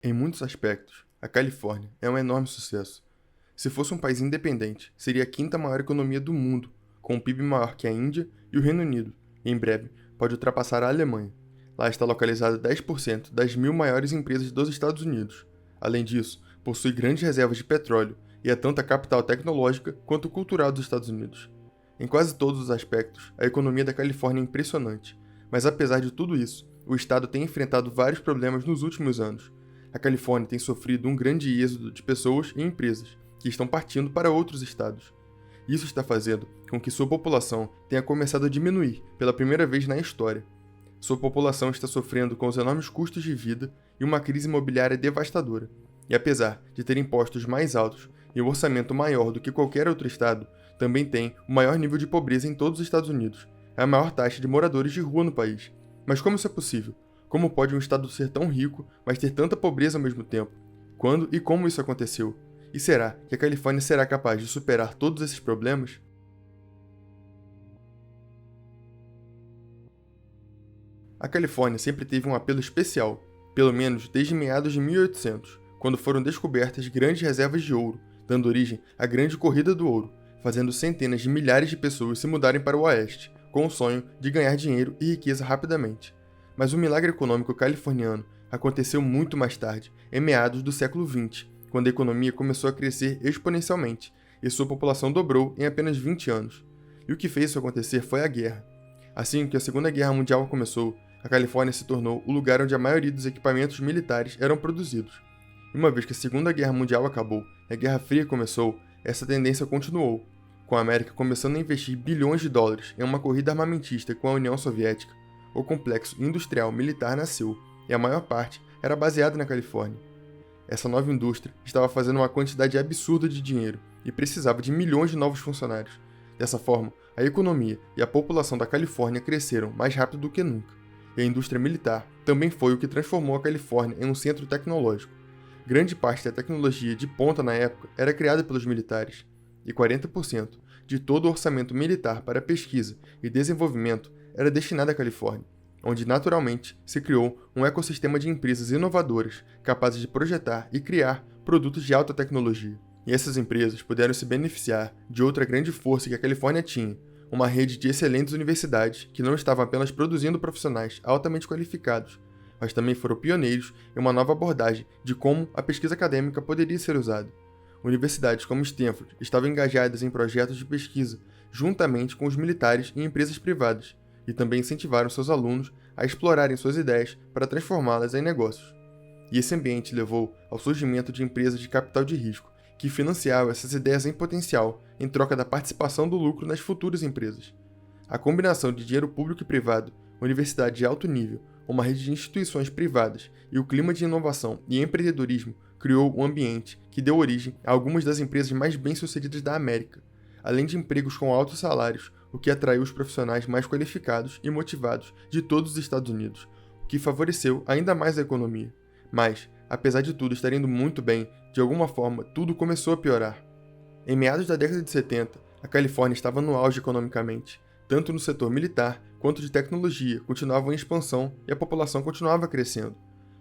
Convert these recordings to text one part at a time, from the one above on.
Em muitos aspectos, a Califórnia é um enorme sucesso. Se fosse um país independente, seria a quinta maior economia do mundo, com um PIB maior que a Índia e o Reino Unido, e em breve pode ultrapassar a Alemanha. Lá está localizado 10% das 1.000 maiores empresas dos Estados Unidos. Além disso, possui grandes reservas de petróleo e é tanto a capital tecnológica quanto cultural dos Estados Unidos. Em quase todos os aspectos, a economia da Califórnia é impressionante, mas apesar de tudo isso, o estado tem enfrentado vários problemas nos últimos anos. A Califórnia tem sofrido um grande êxodo de pessoas e empresas que estão partindo para outros estados. Isso está fazendo com que sua população tenha começado a diminuir pela primeira vez na história. Sua população está sofrendo com os enormes custos de vida e uma crise imobiliária devastadora. E apesar de ter impostos mais altos e um orçamento maior do que qualquer outro estado, também tem o maior nível de pobreza em todos os Estados Unidos, a maior taxa de moradores de rua no país. Mas como isso é possível? Como pode um estado ser tão rico, mas ter tanta pobreza ao mesmo tempo? Quando e como isso aconteceu? E será que a Califórnia será capaz de superar todos esses problemas? A Califórnia sempre teve um apelo especial, pelo menos desde meados de 1800, quando foram descobertas grandes reservas de ouro, dando origem à Grande Corrida do Ouro, fazendo centenas de milhares de pessoas se mudarem para o oeste, com o sonho de ganhar dinheiro e riqueza rapidamente. Mas o milagre econômico californiano aconteceu muito mais tarde, em meados do século XX, quando a economia começou a crescer exponencialmente e sua população dobrou em apenas 20 anos. E o que fez isso acontecer foi a guerra. Assim que a Segunda Guerra Mundial começou, a Califórnia se tornou o lugar onde a maioria dos equipamentos militares eram produzidos. E uma vez que a Segunda Guerra Mundial acabou e a Guerra Fria começou, essa tendência continuou, com a América começando a investir bilhões de dólares em uma corrida armamentista com a União Soviética. O complexo industrial militar nasceu, e a maior parte era baseada na Califórnia. Essa nova indústria estava fazendo uma quantidade absurda de dinheiro e precisava de milhões de novos funcionários. Dessa forma, a economia e a população da Califórnia cresceram mais rápido do que nunca. E a indústria militar também foi o que transformou a Califórnia em um centro tecnológico. Grande parte da tecnologia de ponta na época era criada pelos militares, e 40% de todo o orçamento militar para pesquisa e desenvolvimento era destinado à Califórnia, onde naturalmente se criou um ecossistema de empresas inovadoras capazes de projetar e criar produtos de alta tecnologia. E essas empresas puderam se beneficiar de outra grande força que a Califórnia tinha, uma rede de excelentes universidades que não estavam apenas produzindo profissionais altamente qualificados, mas também foram pioneiros em uma nova abordagem de como a pesquisa acadêmica poderia ser usada. Universidades como Stanford estavam engajadas em projetos de pesquisa, juntamente com os militares e empresas privadas, e também incentivaram seus alunos a explorarem suas ideias para transformá-las em negócios. E esse ambiente levou ao surgimento de empresas de capital de risco, que financiavam essas ideias em potencial em troca da participação do lucro nas futuras empresas. A combinação de dinheiro público e privado, universidade de alto nível, uma rede de instituições privadas e o clima de inovação e empreendedorismo criou um ambiente que deu origem a algumas das empresas mais bem-sucedidas da América, além de empregos com altos salários, o que atraiu os profissionais mais qualificados e motivados de todos os Estados Unidos, o que favoreceu ainda mais a economia. Mas, apesar de tudo estar indo muito bem, de alguma forma tudo começou a piorar. Em meados da década de 70, a Califórnia estava no auge economicamente, tanto no setor militar quanto de tecnologia continuavam em expansão e a população continuava crescendo.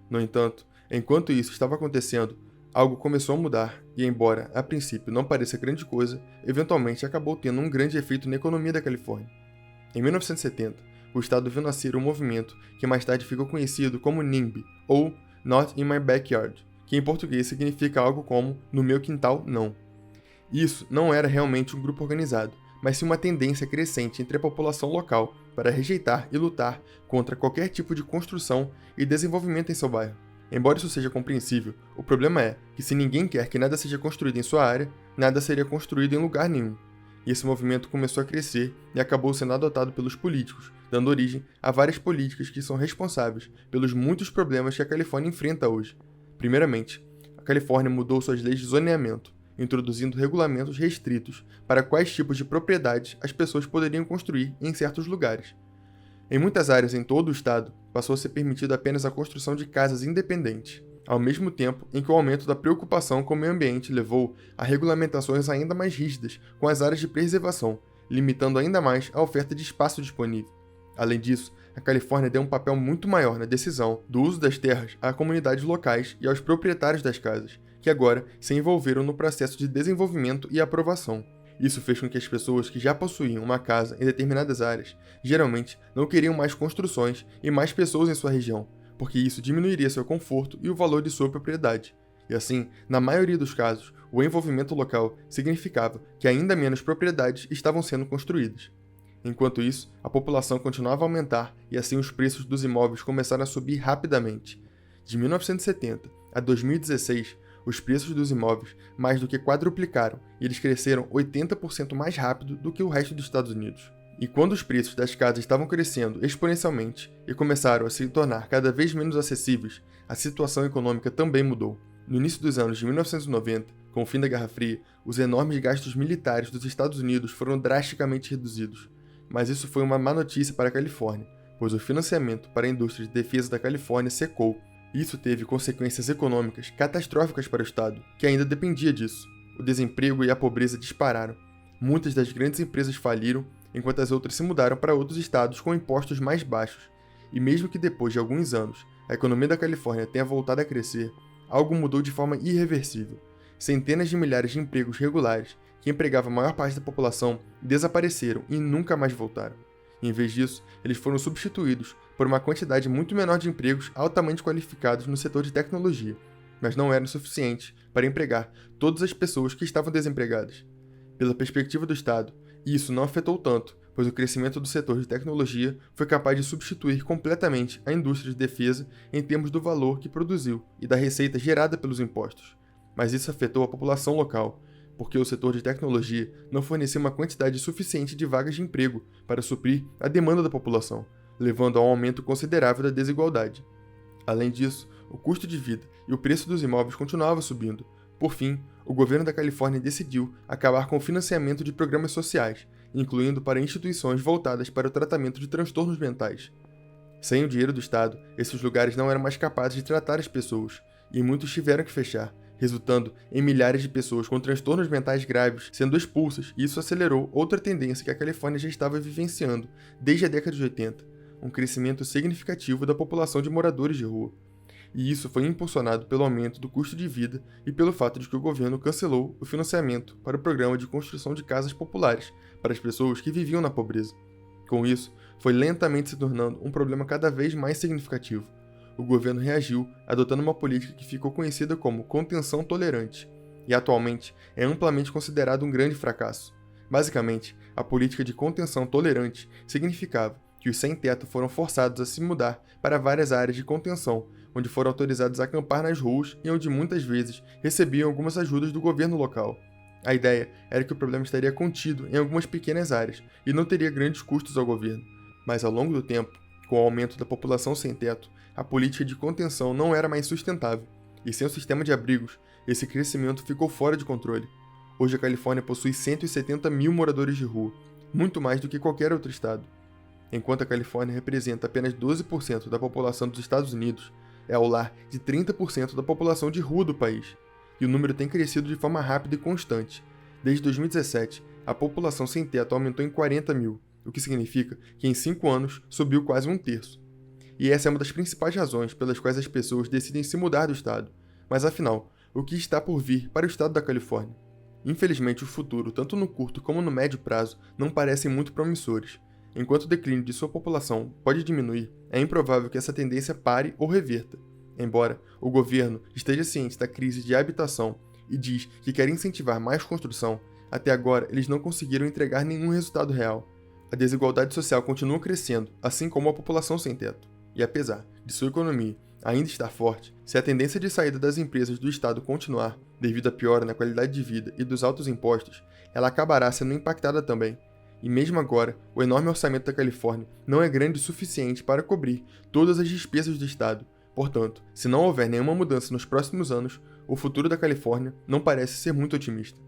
No entanto, enquanto isso estava acontecendo, algo começou a mudar e, embora a princípio não pareça grande coisa, eventualmente acabou tendo um grande efeito na economia da Califórnia. Em 1970, o estado viu nascer um movimento que mais tarde ficou conhecido como NIMBY, ou Not in My Backyard, que em português significa algo como No Meu Quintal, Não. Isso não era realmente um grupo organizado, mas sim uma tendência crescente entre a população local para rejeitar e lutar contra qualquer tipo de construção e desenvolvimento em seu bairro. Embora isso seja compreensível, o problema é que se ninguém quer que nada seja construído em sua área, nada seria construído em lugar nenhum. E esse movimento começou a crescer e acabou sendo adotado pelos políticos, dando origem a várias políticas que são responsáveis pelos muitos problemas que a Califórnia enfrenta hoje. Primeiramente, a Califórnia mudou suas leis de zoneamento, introduzindo regulamentos restritos para quais tipos de propriedades as pessoas poderiam construir em certos lugares. Em muitas áreas em todo o estado, passou a ser permitido apenas a construção de casas independentes, ao mesmo tempo em que o aumento da preocupação com o meio ambiente levou a regulamentações ainda mais rígidas com as áreas de preservação, limitando ainda mais a oferta de espaço disponível. Além disso, a Califórnia deu um papel muito maior na decisão do uso das terras a comunidades locais e aos proprietários das casas, que agora se envolveram no processo de desenvolvimento e aprovação. Isso fez com que as pessoas que já possuíam uma casa em determinadas áreas, geralmente não queriam mais construções e mais pessoas em sua região, porque isso diminuiria seu conforto e o valor de sua propriedade. E assim, na maioria dos casos, o envolvimento local significava que ainda menos propriedades estavam sendo construídas. Enquanto isso, a população continuava a aumentar e assim os preços dos imóveis começaram a subir rapidamente. De 1970 a 2016, os preços dos imóveis mais do que quadruplicaram e eles cresceram 80% mais rápido do que o resto dos Estados Unidos. E quando os preços das casas estavam crescendo exponencialmente e começaram a se tornar cada vez menos acessíveis, a situação econômica também mudou. No início dos anos de 1990, com o fim da Guerra Fria, os enormes gastos militares dos Estados Unidos foram drasticamente reduzidos. Mas isso foi uma má notícia para a Califórnia, pois o financiamento para a indústria de defesa da Califórnia secou. Isso teve consequências econômicas catastróficas para o estado, que ainda dependia disso. O desemprego e a pobreza dispararam. Muitas das grandes empresas faliram, enquanto as outras se mudaram para outros estados com impostos mais baixos. E mesmo que depois de alguns anos a economia da Califórnia tenha voltado a crescer, algo mudou de forma irreversível. Centenas de milhares de empregos regulares, que empregavam a maior parte da população, desapareceram e nunca mais voltaram. Em vez disso, eles foram substituídos por uma quantidade muito menor de empregos altamente qualificados no setor de tecnologia, mas não eram suficientes para empregar todas as pessoas que estavam desempregadas. Pela perspectiva do Estado, isso não afetou tanto, pois o crescimento do setor de tecnologia foi capaz de substituir completamente a indústria de defesa em termos do valor que produziu e da receita gerada pelos impostos. Mas isso afetou a população local, porque o setor de tecnologia não fornecia uma quantidade suficiente de vagas de emprego para suprir a demanda da população, levando a um aumento considerável da desigualdade. Além disso, o custo de vida e o preço dos imóveis continuava subindo. Por fim, o governo da Califórnia decidiu acabar com o financiamento de programas sociais, incluindo para instituições voltadas para o tratamento de transtornos mentais. Sem o dinheiro do Estado, esses lugares não eram mais capazes de tratar as pessoas, e muitos tiveram que fechar, resultando em milhares de pessoas com transtornos mentais graves sendo expulsas, e isso acelerou outra tendência que a Califórnia já estava vivenciando desde a década de 80, um crescimento significativo da população de moradores de rua. E isso foi impulsionado pelo aumento do custo de vida e pelo fato de que o governo cancelou o financiamento para o programa de construção de casas populares para as pessoas que viviam na pobreza. Com isso, foi lentamente se tornando um problema cada vez mais significativo. O governo reagiu, adotando uma política que ficou conhecida como contenção tolerante, e atualmente é amplamente considerado um grande fracasso. Basicamente, a política de contenção tolerante significava que os sem-teto foram forçados a se mudar para várias áreas de contenção, onde foram autorizados a acampar nas ruas e onde muitas vezes recebiam algumas ajudas do governo local. A ideia era que o problema estaria contido em algumas pequenas áreas e não teria grandes custos ao governo, mas ao longo do tempo, com o aumento da população sem teto, a política de contenção não era mais sustentável, e sem o sistema de abrigos, esse crescimento ficou fora de controle. Hoje a Califórnia possui 170 mil moradores de rua, muito mais do que qualquer outro estado. Enquanto a Califórnia representa apenas 12% da população dos Estados Unidos, é o lar de 30% da população de rua do país, e o número tem crescido de forma rápida e constante. Desde 2017, a população sem teto aumentou em 40 mil, o que significa que em 5 anos subiu quase um terço. E essa é uma das principais razões pelas quais as pessoas decidem se mudar do estado. Mas afinal, o que está por vir para o estado da Califórnia? Infelizmente, o futuro, tanto no curto como no médio prazo, não parecem muito promissores. Enquanto o declínio de sua população pode diminuir, é improvável que essa tendência pare ou reverta. Embora o governo esteja ciente da crise de habitação e diz que quer incentivar mais construção, até agora eles não conseguiram entregar nenhum resultado real. A desigualdade social continua crescendo, assim como a população sem teto. E apesar de sua economia ainda estar forte, se a tendência de saída das empresas do estado continuar, devido à piora na qualidade de vida e dos altos impostos, ela acabará sendo impactada também. E mesmo agora, o enorme orçamento da Califórnia não é grande o suficiente para cobrir todas as despesas do estado. Portanto, se não houver nenhuma mudança nos próximos anos, o futuro da Califórnia não parece ser muito otimista.